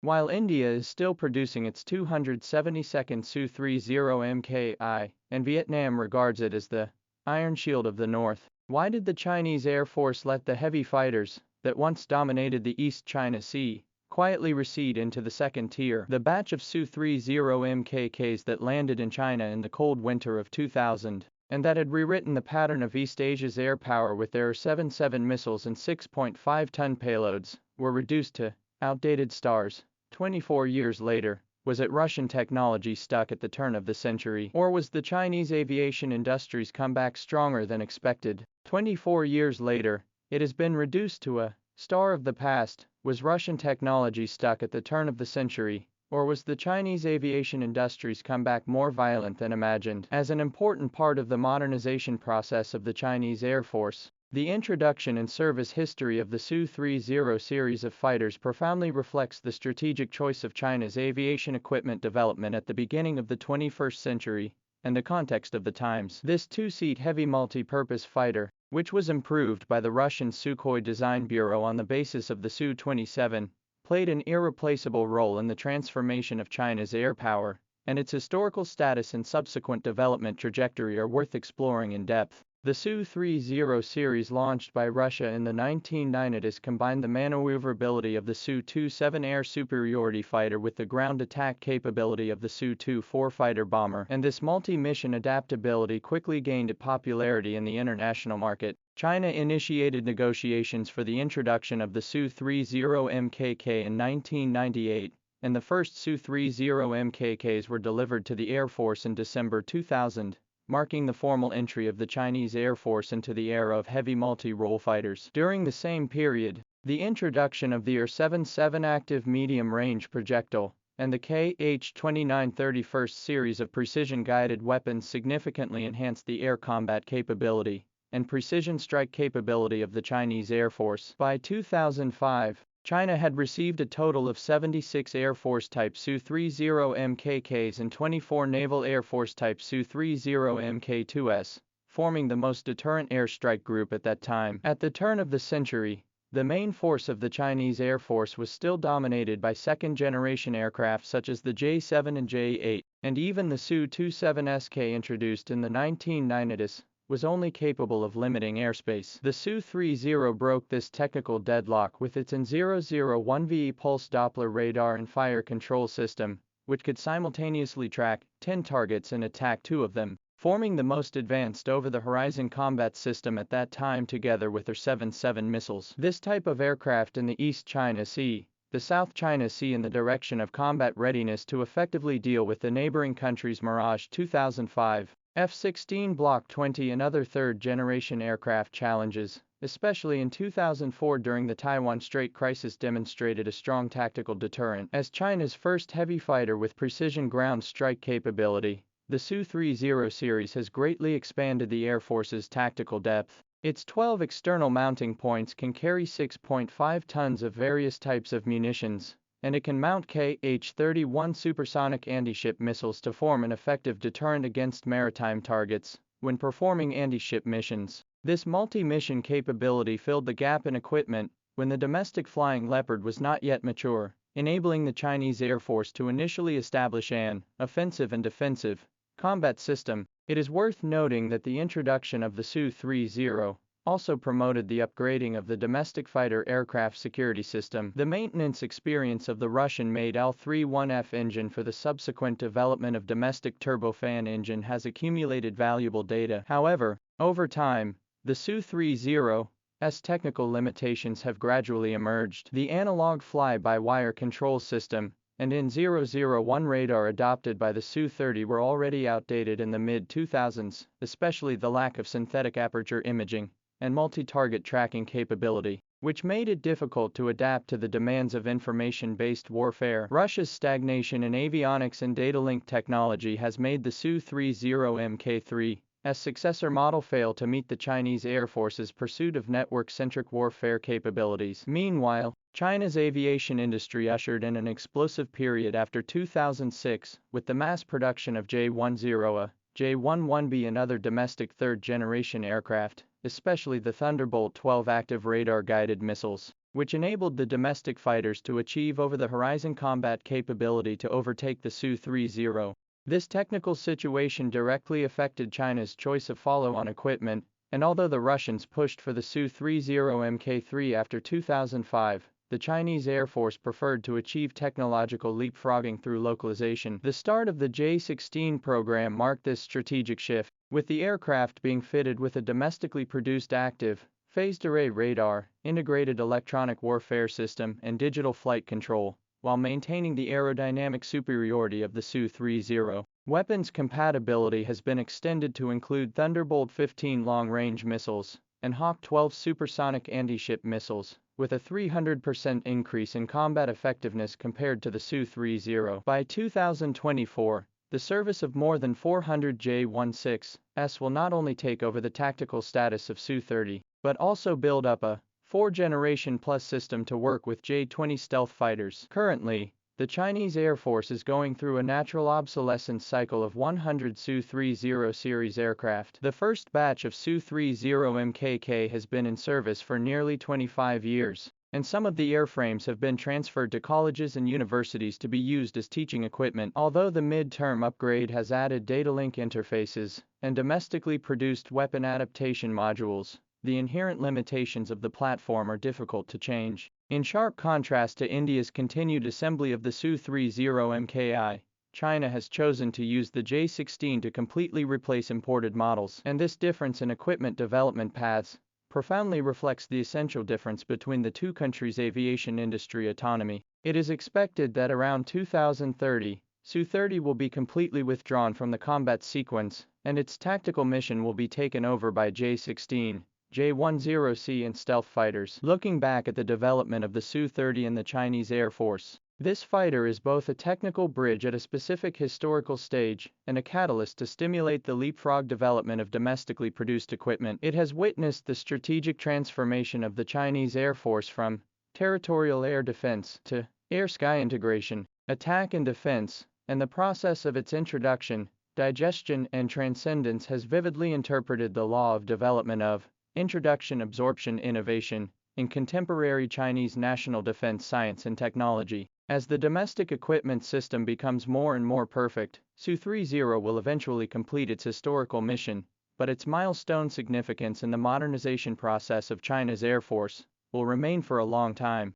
While India is still producing its 272nd Su-30MKI, and Vietnam regards it as the Iron Shield of the North. Why did the Chinese Air Force let the heavy fighters that once dominated the East China Sea quietly recede into the second tier? The batch of Su-30MKKs that landed in China in the cold winter of 2000, and that had rewritten the pattern of East Asia's air power with their Su-30s missiles and 6.5-ton payloads, were reduced to outdated stars. 24 years later, was it Russian technology stuck at the turn of the century, or was the Chinese aviation industry's comeback stronger than expected? 24 years later, it has been reduced to a star of the past. Was Russian technology stuck at the turn of the century, or was the Chinese aviation industry's comeback more violent than imagined? As an important part of the modernization process of the Chinese Air Force, the introduction and service history of the Su-30 series of fighters profoundly reflects the strategic choice of China's aviation equipment development at the beginning of the 21st century, and the context of the times. This two-seat heavy multi-purpose fighter, which was improved by the Russian Sukhoi Design Bureau on the basis of the Su-27, played an irreplaceable role in the transformation of China's air power, and its historical status and subsequent development trajectory are worth exploring in depth. The Su-30 series launched by Russia in the 1990s combined the maneuverability of the Su-27 air superiority fighter with the ground attack capability of the Su-24 fighter bomber, and this multi-mission adaptability quickly gained popularity in the international market. China initiated negotiations for the introduction of the Su-30MKK in 1998, and the first Su-30MKKs were delivered to the Air Force in December 2000. Marking the formal entry of the Chinese Air Force into the era of heavy multi-role fighters. During the same period, the introduction of the Ir-77 active medium-range projectile and the Kh-29 series of precision-guided weapons significantly enhanced the air combat capability and precision strike capability of the Chinese Air Force. By 2005, China had received a total of 76 Air Force Type Su-30MKKs and 24 Naval Air Force Type Su-30MK2s, forming the most deterrent airstrike group at that time. At the turn of the century, the main force of the Chinese Air Force was still dominated by second-generation aircraft such as the J-7 and J-8, and even the Su-27SK introduced in the 1990s. Was only capable of limiting airspace. The Su-30 broke this technical deadlock with its N001VE pulse Doppler radar and fire control system, which could simultaneously track 10 targets and attack 2 of them, forming the most advanced over-the-horizon combat system at that time together with their Ir-77 missiles. This type of aircraft in the East China Sea, the South China Sea in the direction of combat readiness to effectively deal with the neighboring countries' Mirage 2005. F-16 Block 20 and other third-generation aircraft challenges, especially in 2004 during the Taiwan Strait crisis, demonstrated a strong tactical deterrent. As China's first heavy fighter with precision ground strike capability, the Su-30 series has greatly expanded the Air Force's tactical depth. Its 12 external mounting points can carry 6.5 tons of various types of munitions, and it can mount Kh-31 supersonic anti-ship missiles to form an effective deterrent against maritime targets when performing anti-ship missions. This multi-mission capability filled the gap in equipment when the domestic Flying Leopard was not yet mature, enabling the Chinese Air Force to initially establish an offensive and defensive combat system. It is worth noting that the introduction of the Su-30 also promoted the upgrading of the domestic fighter aircraft security system. The maintenance experience of the Russian-made L-31F engine for the subsequent development of domestic turbofan engine has accumulated valuable data. However, over time, the Su-30's technical limitations have gradually emerged. The analog fly-by-wire control system and N001 radar adopted by the Su-30 were already outdated in the mid-2000s, especially the lack of synthetic aperture imaging and multi-target tracking capability, which made it difficult to adapt to the demands of information-based warfare. Russia's stagnation in avionics and data link technology has made the Su-30MK3's successor model fail to meet the Chinese Air Force's pursuit of network-centric warfare capabilities. Meanwhile, China's aviation industry ushered in an explosive period after 2006, with the mass production of J-10A, J-11B and other domestic third-generation aircraft, especially the Thunderbolt 12 active radar-guided missiles. which enabled the domestic fighters to achieve over-the-horizon combat capability to overtake the Su-30. This technical situation directly affected China's choice of follow-on equipment, and although the Russians pushed for the Su-30MKI after 2005, the Chinese Air Force preferred to achieve technological leapfrogging through localization. The start of the J-16 program marked this strategic shift, with the aircraft being fitted with a domestically produced active, phased array radar, integrated electronic warfare system, and digital flight control, while maintaining the aerodynamic superiority of the Su-30. Weapons compatibility has been extended to include Thunderbolt 15 long-range missiles and Hawk 12 supersonic anti-ship missiles, with a 300% increase in combat effectiveness compared to the Su-30. By 2024, the service of more than 400 J-16s will not only take over the tactical status of Su-30, but also build up a 4th-generation plus system to work with J-20 stealth fighters. Currently, the Chinese Air Force is going through a natural obsolescence cycle of 100 Su-30 series aircraft. The first batch of Su-30MKI has been in service for nearly 25 years, and some of the airframes have been transferred to colleges and universities to be used as teaching equipment. Although the mid-term upgrade has added data link interfaces and domestically produced weapon adaptation modules, the inherent limitations of the platform are difficult to change. In sharp contrast to India's continued assembly of the Su-30MKI, China has chosen to use the J-16 to completely replace imported models, and this difference in equipment development paths profoundly reflects the essential difference between the two countries' aviation industry autonomy. It is expected that around 2030, Su-30 will be completely withdrawn from the combat sequence, and its tactical mission will be taken over by J-16, J-10C and stealth fighters. Looking back at the development of the Su-30 and the Chinese Air Force, this fighter is both a technical bridge at a specific historical stage and a catalyst to stimulate the leapfrog development of domestically produced equipment. It has witnessed the strategic transformation of the Chinese Air Force from territorial air defense to air-sky integration, attack and defense, and the process of its introduction, digestion, and transcendence has vividly interpreted the law of development of introduction, absorption, innovation in contemporary Chinese national defense science and technology. As the domestic equipment system becomes more and more perfect, Su-30 will eventually complete its historical mission, but its milestone significance in the modernization process of China's Air Force will remain for a long time.